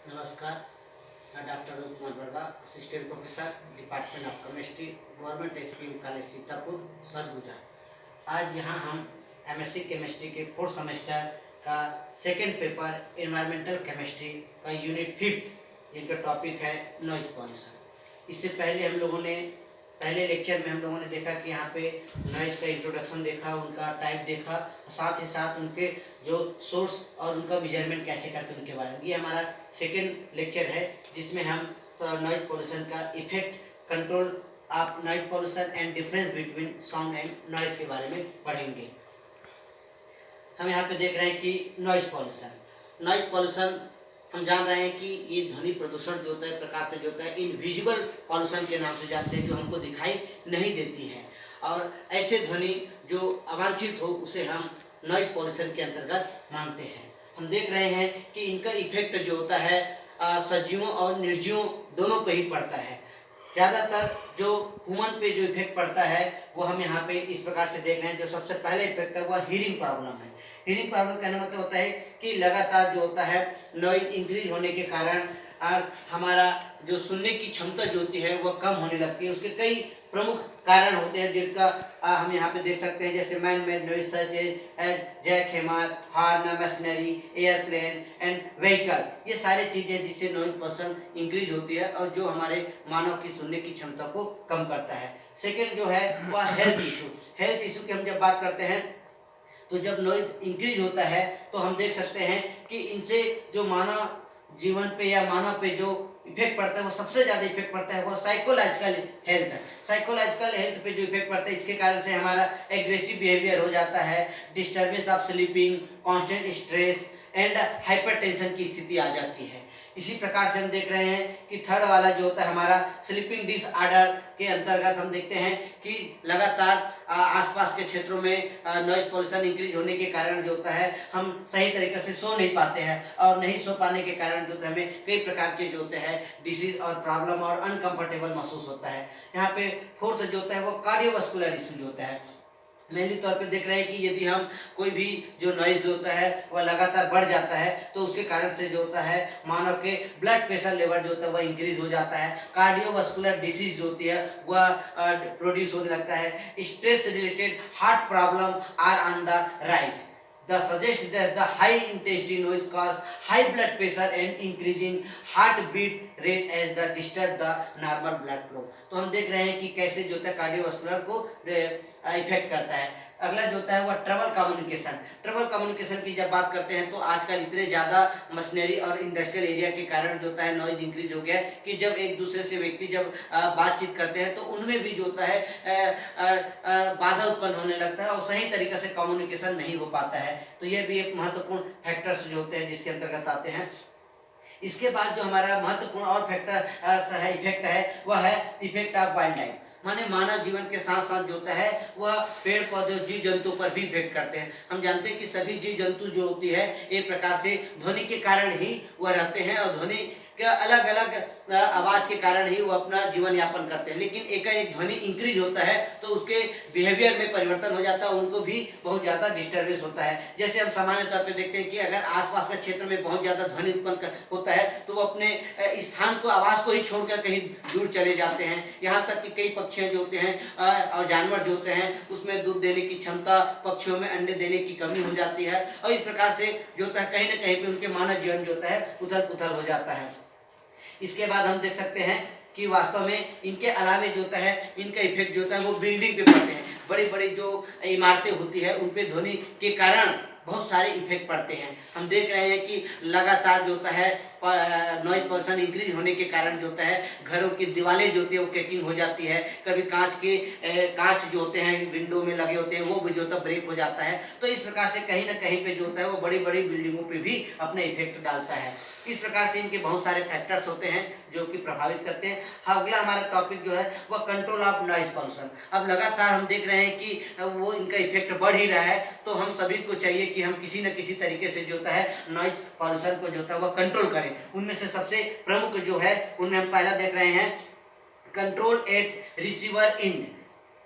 नमस्कार। मैं doctor Rohit Kumar Verma, assistant professor, department of chemistry, government SPM college Sitapur, Surguja. आज यहाँ हम एमएससी केमिस्ट्री के फोर्थ सेमेस्टर का सेकेंड पेपर एनवायरमेंटल केमिस्ट्री का यूनिट 5 इनका टॉपिक है नॉइज पॉल्यूशन। इससे पहले हम लोगों ने पहले लेक्चर में हम लोगों ने देखा कि यहाँ पे नॉइज का इंट्रोडक्शन देखा, उनका टाइप देखा, साथ ही साथ उनके जो सोर्स और उनका मेजरमेंट कैसे करते हैं उनके बारे में। ये हमारा सेकेंड लेक्चर है जिसमें हम नॉइज पॉल्यूशन का effect, control of noise pollution and difference between sound and noise के बारे में पढ़ेंगे। हम यहाँ पे देख रहे हैं कि नॉइज पॉल्यूशन हम जान रहे हैं कि ये ध्वनि प्रदूषण जो होता है प्रकार से जो होता है इनविजिबल पॉल्यूशन के नाम से जानते हैं, जो हमको दिखाई नहीं देती है। और ऐसे ध्वनि जो अवांछित हो उसे हम नॉइज पॉल्यूशन के अंतर्गत मानते हैं। हम देख रहे हैं कि इनका इफेक्ट जो होता है सजीवों और निर्जीवों दोनों पे ही पड़ता है। ज़्यादातर जो ह्यूमन पे जो इफेक्ट पड़ता है वो हम यहाँ पे इस प्रकार से देख रहे हैं। जो सबसे पहले इफेक्ट है वह हीयरिंग प्रॉब्लम है। हीयरिंग प्रॉब्लम कहने मतलब होता है कि लगातार जो होता है नॉइज इंक्रीज होने के कारण और हमारा जो सुनने की क्षमता जो होती है वह कम होने लगती है। उसके कई प्रमुख कारण होते हैं जिनका हम यहाँ पे देख सकते हैं, जैसे man made noise such as jack hammer, horn, machinery, airplane and vehicle. ये सारी चीज़ें जिससे नॉइज पॉल्यूशन इंक्रीज होती है और जो हमारे मानव की सुनने की क्षमता को कम करता है। सेकेंड जो है वह हेल्थ इशू की हम जब बात करते हैं तो जब नॉइज इंक्रीज होता है तो हम देख सकते हैं कि इनसे जो मानव जीवन पे या मानव पे जो इफेक्ट पड़ता है वो सबसे ज़्यादा इफेक्ट पड़ता है वो साइकोलॉजिकल हेल्थ है। साइकोलॉजिकल हेल्थ पे जो इफेक्ट पड़ता है इसके कारण से हमारा एग्रेसिव बिहेवियर हो जाता है, disturbance of sleeping, constant stress and hypertension की स्थिति आ जाती है। इसी प्रकार से हम देख रहे हैं कि थर्ड वाला जो होता है हमारा स्लीपिंग डिसऑर्डर के अंतर्गत हम देखते हैं कि लगातार आसपास के क्षेत्रों में नॉइज पॉल्यूशन इंक्रीज होने के कारण जो होता है हम सही तरीके से सो नहीं पाते हैं और नहीं सो पाने के कारण जो हमें कई प्रकार के जो होते हैं डिसीज और प्रॉब्लम और अनकंफर्टेबल महसूस होता है। यहाँ पे फोर्थ जो होता है वो कार्डियोवास्कुलर इशू जो होता है। मेनली तौर पे देख रहे हैं कि यदि हम कोई भी जो नॉइज जो होता है वह लगातार बढ़ जाता है तो उसके कारण से जो होता है मानव के ब्लड प्रेशर लेवल जो होता है वह इंक्रीज हो जाता है। कार्डियोवास्कुलर डिसीज जो होती है वह प्रोड्यूस होने लगता है। Stress related heart problem are on the rise. The suggest that the high intensity noise cause high blood pressure and increasing heartbeat rate as the disturb the normal blood flow। तो हम देख रहे हैं कि कैसे जो होता है कार्डियोवास्कुलर को इफेक्ट करता है। अगला जो होता है वह ट्रबल कम्युनिकेशन। ट्रबल कम्युनिकेशन की जब बात करते हैं तो आजकल इतने ज़्यादा मशीनरी और इंडस्ट्रियल एरिया के कारण जो होता है नॉइज इंक्रीज हो गया है कि जब एक दूसरे से व्यक्ति जब बातचीत करते हैं तो उनमें भी जो होता है बाधा उत्पन्न होने लगता है और सही तरीके से कम्युनिकेशन नहीं हो पाता है। तो ये भी एक महत्वपूर्ण फैक्टर्स जो होते हैं जिसके अंतर्गत आते हैं। इसके बाद जो हमारा महत्वपूर्ण और फैक्टर इफेक्ट है वह है इफेक्ट ऑफ वाइल्ड लाइफ। माने मानव जीवन के साथ साथ जो होता है वह पेड़ पौधे जीव जंतु पर भी इफेक्ट करते हैं। हम जानते हैं कि सभी जीव जंतु जो होती है एक प्रकार से ध्वनि के कारण ही वह रहते हैं और ध्वनि के अलग अलग आवाज के कारण ही वो अपना जीवन यापन करते हैं। लेकिन एकाएक ध्वनि इंक्रीज होता है तो उसके बिहेवियर में परिवर्तन हो जाता है, उनको भी बहुत ज़्यादा डिस्टर्बेंस होता है। जैसे हम सामान्य तौर पे देखते हैं कि अगर आसपास के क्षेत्र में बहुत ज़्यादा ध्वनि उत्पन्न होता है तो वो अपने स्थान को आवाज़ को ही छोड़कर कहीं दूर चले जाते हैं। यहाँ तक कि कई पक्षियाँ जो होते हैं और जानवर जो होते हैं उसमें दूध देने की क्षमता, पक्षियों में अंडे देने की कमी हो जाती है और इस प्रकार से जो होता है कहीं ना कहीं पे उनके मानव जीवन जो होता है उथल पुथल हो जाता है। इसके बाद हम देख सकते हैं कि वास्तव में इनके अलावे जो होता है इनका इफेक्ट जो होता है वो बिल्डिंग पे पड़ते हैं। बड़ी बड़ी जो इमारतें होती है उन पे ध्वनि के कारण बहुत सारे इफेक्ट पड़ते हैं। हम देख रहे हैं कि लगातार जो होता है नॉइज पॉल्यूशन इंक्रीज होने के कारण जो होता है घरों की दीवारें जो होती है वो क्रैकिंग हो जाती है। कभी कांच जो होते हैं विंडो में लगे होते हैं वो भी जो होता है ब्रेक हो जाता है। तो इस प्रकार से कहीं ना कहीं पे जो होता है वो बड़ी बड़ी बिल्डिंगों पे भी अपना इफेक्ट डालता है। इस प्रकार से इनके बहुत सारे फैक्टर्स होते हैं जो कि प्रभावित करते हैं। अगला हमारा टॉपिक जो है वह कंट्रोल ऑफ नॉइज पॉल्यूशन। अब लगातार हम देख रहे हैं कि वो इनका इफेक्ट बढ़ ही रहा है तो हम सभी को चाहिए कि हम किसी न किसी तरीके से जो होता है नॉइज पॉल्यूशन को जो होता है वह कंट्रोल करें। उनमें से सबसे प्रमुख जो है उनमें हम पहला देख रहे हैं कंट्रोल एट रिसीवर इन।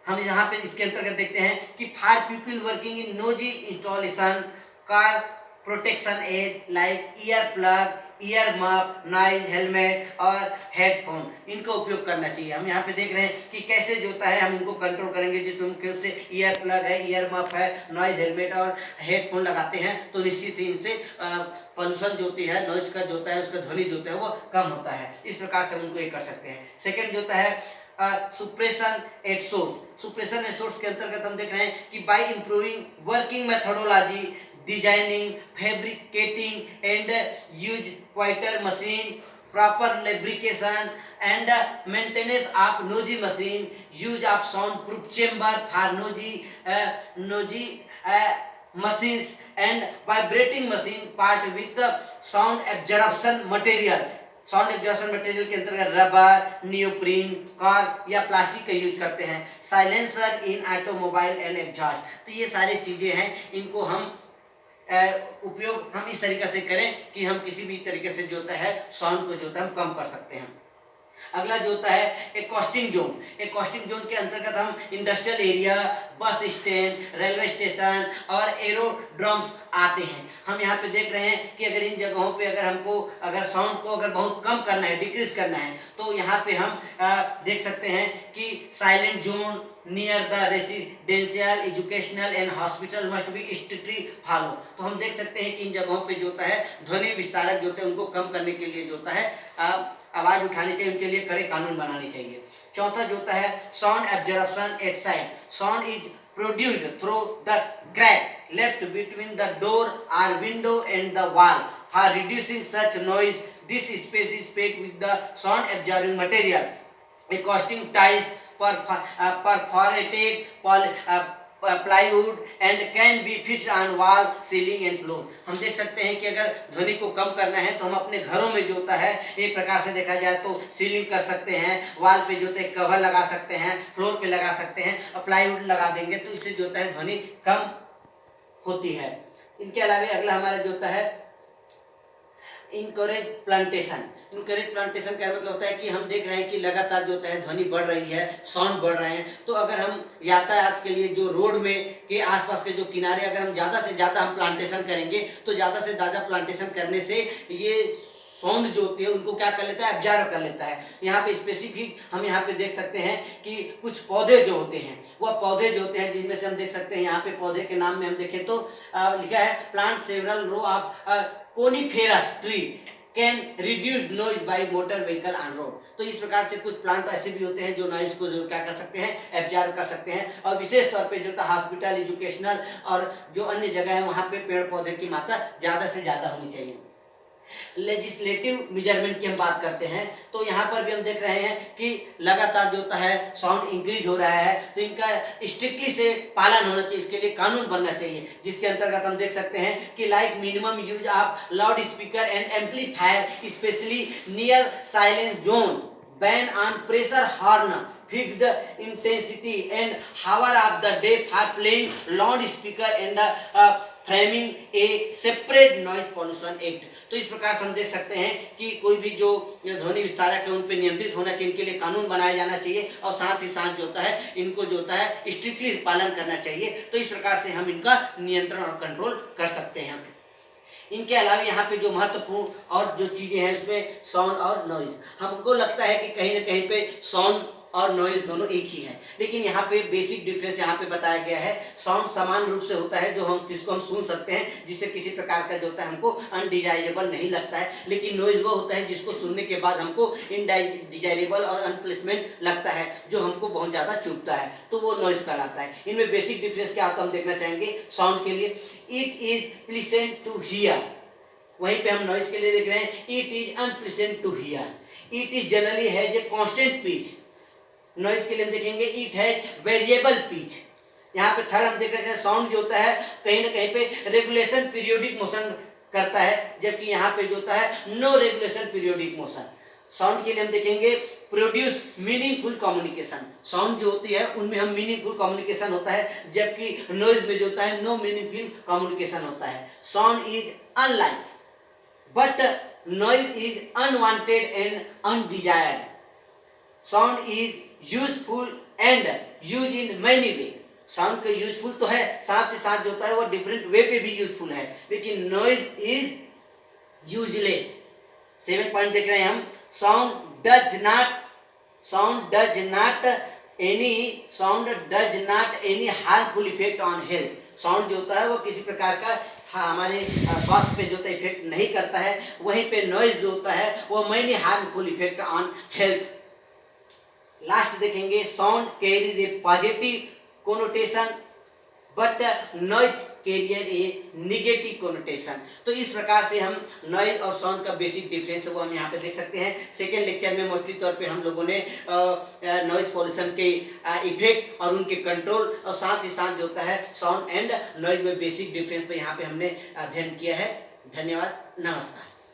हम यहाँ पे इसके अंतर्गत देखते हैं कि for people working in noisy installation car protection aid like ear plug ear muff, noise, helmet और हेडफोन इनको उपयोग करना चाहिए। हम यहाँ पे देख रहे हैं कि कैसे जो होता है हम इनको कंट्रोल करेंगे, जिसमें मुख्य रूप से ईयर प्लग है, ईयर मफ है, नॉइज हेलमेट और हेडफोन लगाते हैं तो निश्चित ही इनसे पोल्यूशन जो होती है, नॉइज का जो होता है, उसका ध्वनि जो होता है वो कम होता है। इस प्रकार से हम उनको ये कर सकते हैं। सेकेंड जो होता है suppression at source. Suppression at source के अंतर्गत हम देख रहे हैं कि by improving working methodology, designing, fabricating and use quieter machine, proper lubrication and maintenance of noisy machine, use of soundproof chamber for noisy machines and vibrating machine part with the sound absorption material। Sound absorption material के अंतर्गत rubber, neoprene, cork या plastic का use करते हैं। Silencer in automobile and exhaust. तो ये सारी चीजें हैं, इनको हम उपयोग हम इस तरीके से करें कि हम किसी भी तरीके से जो होता है साउंड को जो होता है हम कम कर सकते हैं। अगला जो होता है एकॉस्टिंग जोन। एकॉस्टिंग जोन के अंतर्गत हम industrial area, bus stand, railway station और एरोड्रम्स आते हैं। हम यहाँ पे देख रहे हैं कि अगर इन जगहों पे अगर हमको अगर साउंड को अगर बहुत कम करना है, डिक्रीज करना है, तो यहाँ पे हम देख सकते हैं कि silent zone near the residential, educational and hospital must be strictly follow. तो हम देख सकते हैं कि इन जगहों पे जो होता है ध्वनि विस्तारक जो होता है उनको कम करने के लिए जो होता है आवाज उठानी चाहिए, उनके लिए कड़े कानून बनाने चाहिए। चौथा जो होता है sound absorption at side. Sound is produced through the crack left between the door और window and the wall. For reducing such noise this space is packed with the sound absorbing material, acoustic tiles, perforated plywood and can be fixed on wall, ceiling and floor। हम देख सकते हैं कि अगर ध्वनि को कम करना है तो हम अपने घरों में जो होता है एक प्रकार से देखा जाए तो सीलिंग कर सकते हैं, वॉल पे जो होता है कवर लगा सकते हैं, फ्लोर पे लगा सकते हैं और प्लाईवुड लगा देंगे तो इससे जो होता है ध्वनि कम होती है। इनके अलावा अगला हमारा जो होता है इनकरेज प्लांटेशन। इनकरेज प्लांटेशन का मतलब होता है कि हम देख रहे हैं कि लगातार जो होता है ध्वनि बढ़ रही है, साउंड बढ़ रहे हैं, तो अगर हम यातायात के लिए जो रोड में के आसपास के जो किनारे अगर हम ज़्यादा से ज़्यादा हम प्लांटेशन करेंगे तो ज़्यादा से ज़्यादा प्लांटेशन करने से ये साउंड जो होती है उनको क्या कर लेता है, एब्जॉर्ब कर लेता है। यहाँ पे स्पेसिफिक हम यहाँ पे देख सकते हैं कि कुछ पौधे जो होते हैं, वह पौधे जो होते हैं जिनमें से हम देख सकते हैं यहाँ पे पौधे के नाम में हम देखें तो लिखा है plant several row of coniferous tree can reduce noise by motor vehicle on road. तो इस प्रकार से कुछ प्लांट ऐसे भी होते हैं जो नॉइज को जो क्या कर सकते हैं, एब्जॉर्ब कर सकते हैं। और विशेष तौर पे जो था हॉस्पिटल, एजुकेशनल और जो अन्य जगह है वहाँ पे पेड़ पौधे की मात्रा ज़्यादा से ज़्यादा होनी चाहिए। लेजिस्लेटिव मेजरमेंट की हम बात करते हैं तो यहाँ पर भी हम देख रहे हैं कि लगातार जो होता है साउंड इंक्रीज हो रहा है, तो इनका स्ट्रिक्टली से पालन होना चाहिए, इसके लिए कानून बनना चाहिए, जिसके अंतर्गत हम देख सकते हैं कि like minimum use of loud speaker and amplifier specially near silence zone, ban on pressure horn, fixed intensity and hour of the day for playing loudspeaker and framing a separate noise pollution act। तो इस प्रकार से हम देख सकते हैं कि कोई भी जो ध्वनि विस्तारक है उन पर नियंत्रित होना चाहिए, इनके लिए कानून बनाया जाना चाहिए और साथ ही साथ जो होता है इनको जो होता है स्ट्रिक्टली पालन करना चाहिए। तो इस प्रकार से हम इनका नियंत्रण और कंट्रोल कर सकते हैं। इनके अलावा यहाँ पे जो महत्वपूर्ण और जो चीज़ें हैं उसमें साउंड और नॉइज, हमको लगता है कि कहीं ना कहीं पे साउंड और नॉइज दोनों एक ही है, लेकिन यहाँ पे बेसिक डिफरेंस यहाँ पे बताया गया है। साउंड समान रूप से होता है जिसको हम सुन सकते हैं, जिससे किसी प्रकार का जो होता है हमको अनडिजायरेबल नहीं लगता है, लेकिन नॉइज वो होता है जिसको सुनने के बाद हमको इनडिजायरेबल और अनप्लेसमेंट लगता है, जो हमको बहुत ज़्यादा चुभता है, तो वो नॉइज कहलाता है। इनमें बेसिक डिफरेंस क्या होता है हम देखना चाहेंगे। साउंड के लिए it is pleasant to hear, वहीं पे हम नॉइज के लिए देख रहे हैं it is unpleasant to hear. It is generally has a constant pitch, noise के लिए हम देखेंगे इट हैज वेरिएबल पिच। यहाँ पे थर्ड हम देख रहे हैं साउंड जो होता है कहीं ना कहीं पे रेगुलेशन पीरियोडिक मोशन करता है, जबकि यहाँ पे जो होता है no regulation periodic motion. Sound के लिए हम देखेंगे प्रोड्यूस मीनिंगफुल कम्युनिकेशन, साउंड जो होती है उनमें हम मीनिंगफुल कम्युनिकेशन होता है, जबकि नॉइज में जो होता है नो मीनिंगफुल कम्युनिकेशन होता है। Sound is unlike but noise is unwanted and undesired. Sound is useful and use in many way, sound का यूजफुल तो है, साथ ही साथ जो होता है वो डिफरेंट वे पे भी यूजफुल है, लेकिन नॉइज इज यूजलेस। 7 पॉइंट देख रहे हैं हम। Sound does not any harmful effect on health. Sound जो होता है वो किसी प्रकार का हमारे स्वास्थ्य पे जो इफेक्ट नहीं करता है। वहीं पे नॉइज जो होता है वो many harmful effect on health. Last देखेंगे, sound carries a positive connotation but noise carrier a negative connotation. तो इस प्रकार से हम नॉइज और साउंड का बेसिक डिफरेंस है वो हम यहाँ पे देख सकते हैं। सेकेंड लेक्चर में मोस्टली तौर पे हम लोगों ने नॉइज पॉल्यूशन के इफेक्ट और उनके कंट्रोल और साथ ही साथ जो होता है साउंड एंड नॉइज में बेसिक डिफरेंस पे यहाँ पे हमने अध्ययन किया है। धन्यवाद, नमस्कार।